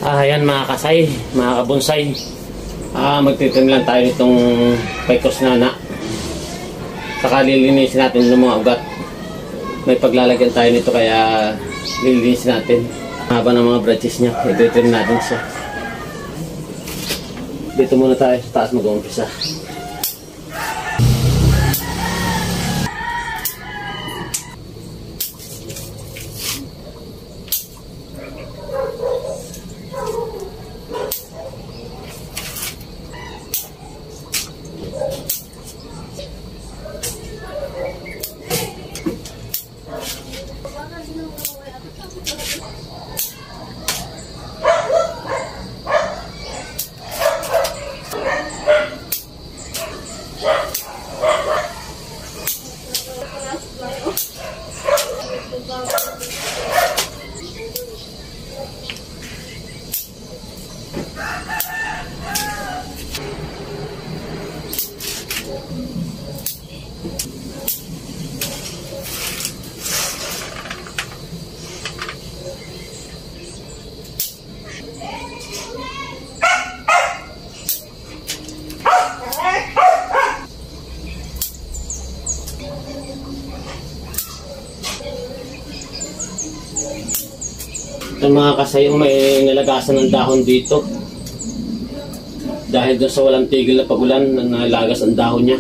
Ayan mga kasay, mga kabonsay. Magtitrim lang tayo nitong Pecos nana. Saka lilinisin natin ng mga ugat. May paglalagyan tayo nito kaya lilinisin natin. Haba ng mga branches niya, ititrim natin siya. Dito muna tayo sa taas mag-uumpisa. Ito mga kasayong may nalagasan ng dahon dito. Dahil doon sa walang tigil na pagulan, nalagas ang dahon niya.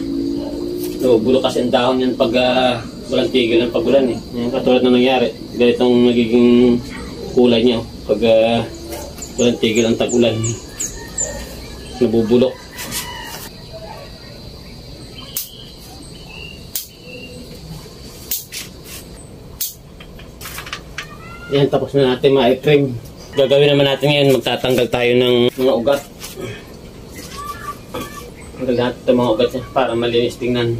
So, bulo kasi ang dahon niyan pag walang tigil ng pagulan eh. Yan, katulad na nangyari. Ganitong nagiging kulay niya pag walang tigil ang tagulan. Nabubulok. Yan, tapos na natin ma-trim. Gagawin naman natin ngayon, magtatanggal tayo ng mga ugat. Tanggal natin itong mga ugat niya para malinis tingnan.